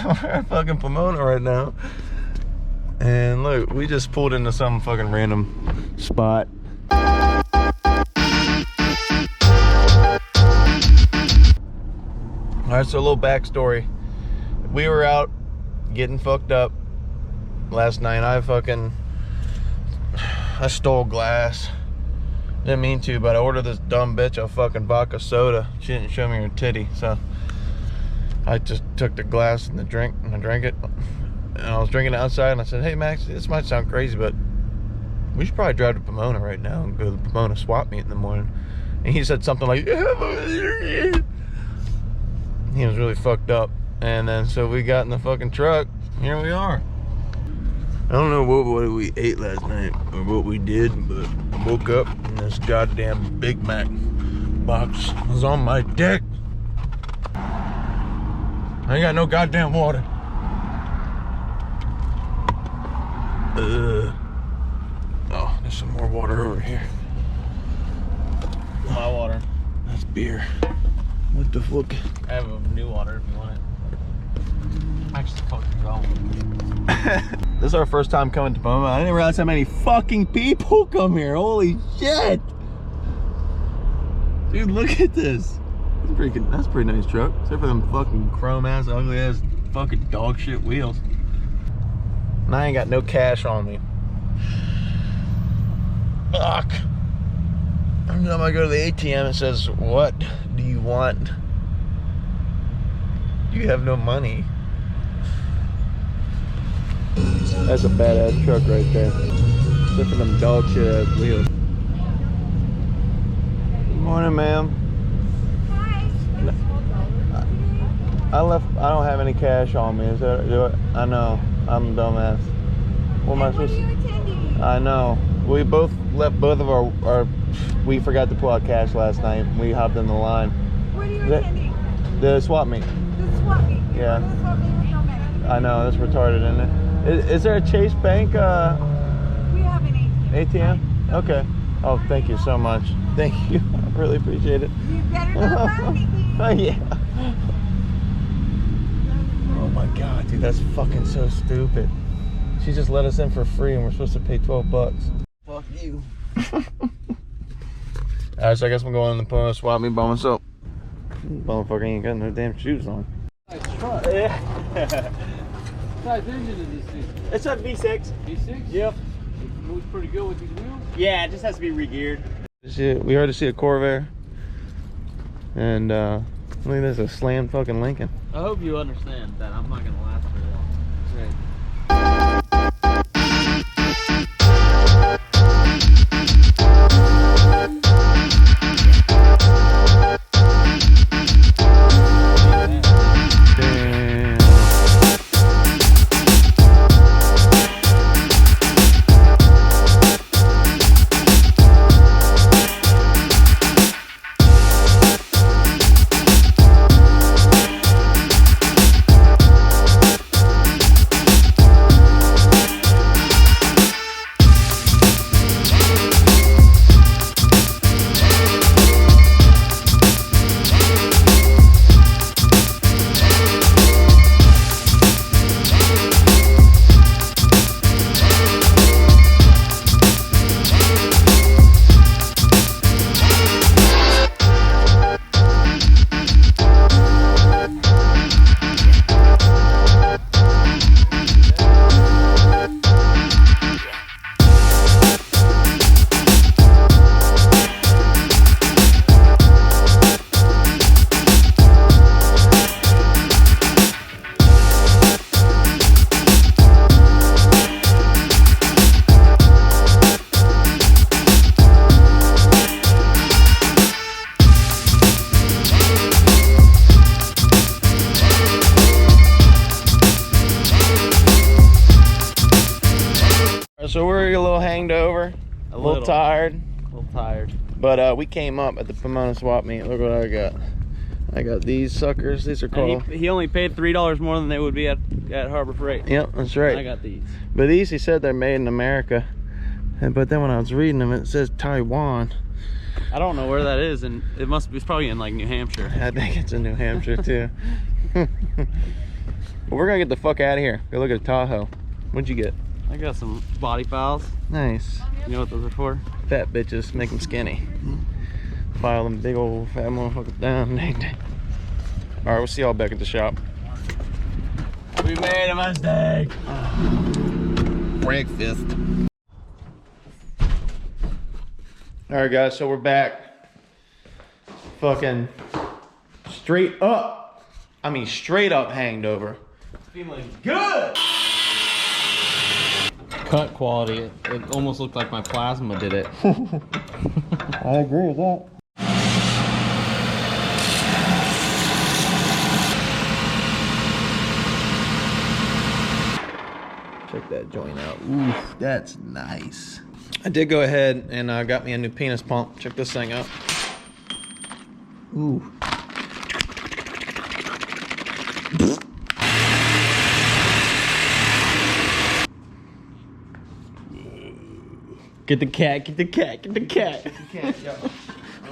We're at fucking Pomona right now. And look, we just pulled into some fucking random spot. Alright, so a little backstory. We were out getting fucked up last night. I stole glass. Didn't mean to, but I ordered this dumb bitch a fucking vodka soda. She didn't show me her titty, so I just took the glass and the drink and I drank it. And I was drinking it outside and I said, hey Max, this might sound crazy, but we should probably drive to Pomona right now and go to the Pomona swap meet in the morning. And he said something like, he was really fucked up. And then so we got in the fucking truck. Here we are. I don't know what we ate last night or what we did, but I woke up and this goddamn Big Mac box was on my deck. I ain't got no goddamn water. Oh, there's some more water over here. My water. That's beer. What the fuck? I have a new water if you want it. Actually, fucking wrong. This is our first time coming to Pomona. I didn't realize how many fucking people come here. Holy shit! Dude, look at this. That's a pretty nice truck. Except for them fucking chrome ass, ugly ass, fucking dog shit wheels. And I ain't got no cash on me. Fuck. Every time I go to the ATM, it says, what do you want? You have no money. That's a badass truck right there. Except for them dog shit ass wheels. Good morning, ma'am. Hi. I don't have any cash on me. Is that do it? I know. I'm a dumbass. What am I supposed to? What are you attending? I know. We both left both of our we forgot to pull out cash last night. We hopped in the line. What are you attending? The swap meet. The swap meet. Yeah. The swap meet with no money. I know, that's retarded, isn't it? Is there a Chase Bank We have an ATM. ATM? Okay. Oh, thank you so much. Thank you. I really appreciate it. You better not buy anything. Oh, yeah. Oh my god, dude, that's fucking so stupid. She just let us in for free and we're supposed to pay 12 bucks. Fuck you. Alright, so I guess I'm going in the Pomona swap meet by myself. Motherfucker ain't got no damn shoes on. Nice truck. Yeah. What size engine is this thing? It's a V6. V6? Yep. It moves pretty good with these wheels? Yeah, it just has to be re-geared. We heard to see a Corvair. And look at this, a slammed fucking Lincoln. I hope you understand that I'm not going to last very long. Right. So we're a little hanged over, a little tired. A little tired. But we came up at the Pomona swap meet. Look what I got. I got these suckers. These are called. He only paid $3 more than they would be at Harbor Freight. Yep, that's right. I got these. But these, he said they're made in America. But then when I was reading them, it says Taiwan. I don't know where that is, and it's probably in like New Hampshire. I think it's in New Hampshire too. But we're gonna get the fuck out of here. Go look at Tahoe. What'd you get? I got some body files. Nice. You know what those are for? Fat bitches, make them skinny. File them big old fat motherfuckers down. Alright, we'll see y'all back at the shop. We made a mistake. Breakfast. Alright guys, so we're back. Fucking straight up. I mean straight up hanged over. Feeling good. Cut quality. It almost looked like my plasma did it. I agree with that. Check that joint out. Oof, that's nice. I did go ahead and got me a new penis pump. Check this thing out. Ooh. Get the cat, get the cat, get the cat.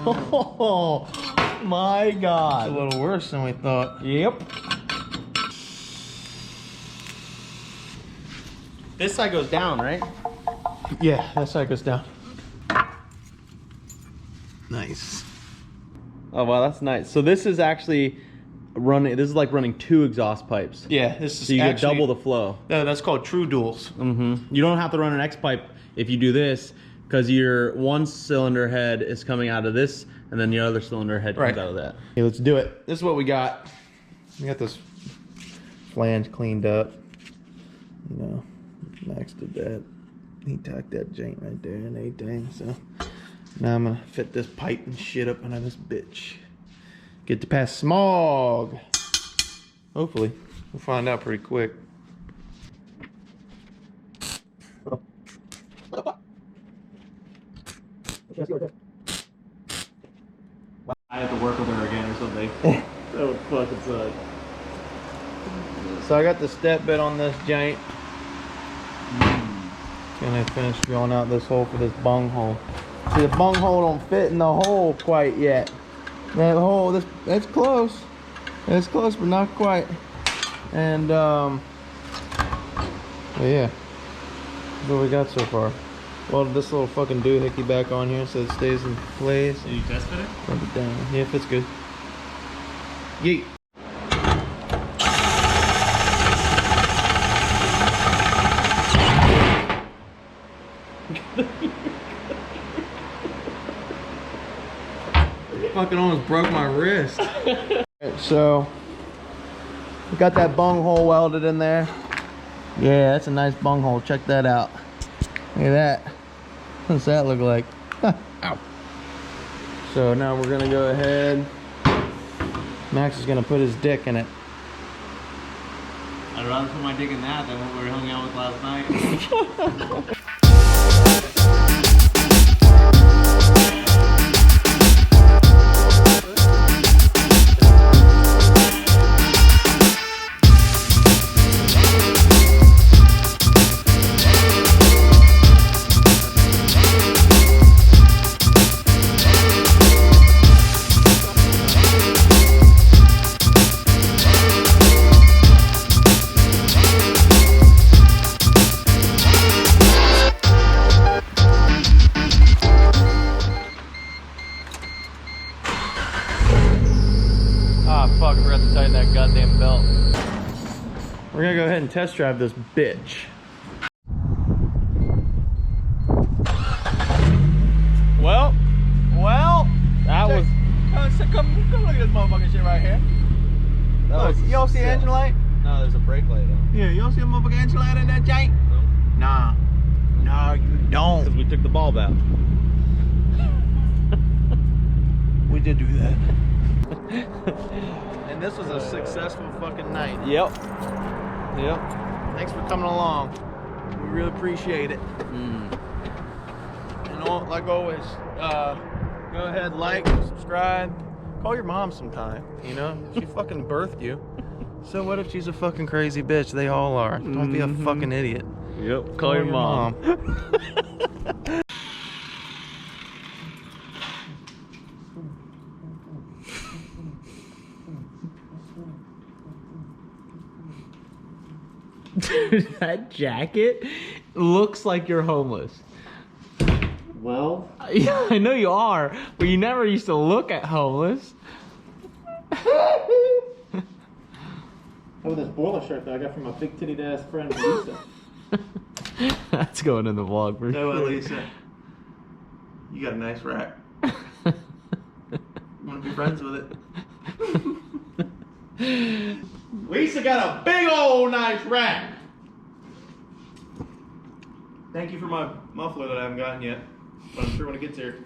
Oh my It's god. a little worse than we thought. Yep. This side goes down, right? Yeah, that side goes down. Nice. Oh wow, that's nice. So this is actually running, this is like running 2 exhaust pipes. Yeah, this is So you get actually, double the flow. No, that's called true duals. Mm-hmm. You don't have to run an X pipe if you do this, because your one cylinder head is coming out of this, and then the other cylinder head comes out of that. Okay, let's do it. This is what we got. We got this flange cleaned up. You know, Max did that. He tacked that joint right there and everything. So now I'm gonna fit this pipe and shit up under this bitch. Get to pass smog. Hopefully, we'll find out pretty quick. I have to work with her again or something. That would fucking suck. So I got the step bit on this joint. Gonna finish drilling out this hole for this bung hole. See, the bung hole don't fit in the hole quite yet. That hole, it's close. It's close, but not quite. And but yeah, that's what we got so far. Well, this little fucking doohickey back on here so it stays in place. Did you test it? Rub it down. Yeah, it fits good. Yeet. Fucking almost broke my wrist. Alright, so we got that bung hole welded in there. Yeah, that's a nice bung hole. Check that out. Look at that. What does that look like? Ow. So now we're gonna go ahead. Max is gonna put his dick in it. I'd rather put my dick in that than what we were hung out with last night. Fuck, I forgot to tighten that goddamn belt. We're gonna go ahead and test drive this bitch. Well, that was. Come look at this motherfucking shit right here. Look, you don't see the engine light? No, there's a brake light on. Yeah, you don't see a motherfucking engine light in that jank? No. Nah. No, you don't. Because we took the bulb out. We did do that. And this was a successful fucking night. Yep. Thanks for coming along. We really appreciate it. And like always, go ahead, like, subscribe. Call your mom sometime, you know? She fucking birthed you. So what if she's a fucking crazy bitch? They all are. Don't be a fucking idiot. Yep. Call your mom. Dude, that jacket looks like you're homeless. Well, Yeah, I know you are, but you never used to look at homeless. how about this boiler shirt that I got from my big titted ass friend Lisa? That's going in the vlog for No, sure. Lisa. You got a nice rack. Want to be friends with it? Lisa got a big old nice rack. Thank you for my muffler that I haven't gotten yet, but I'm sure when it gets here.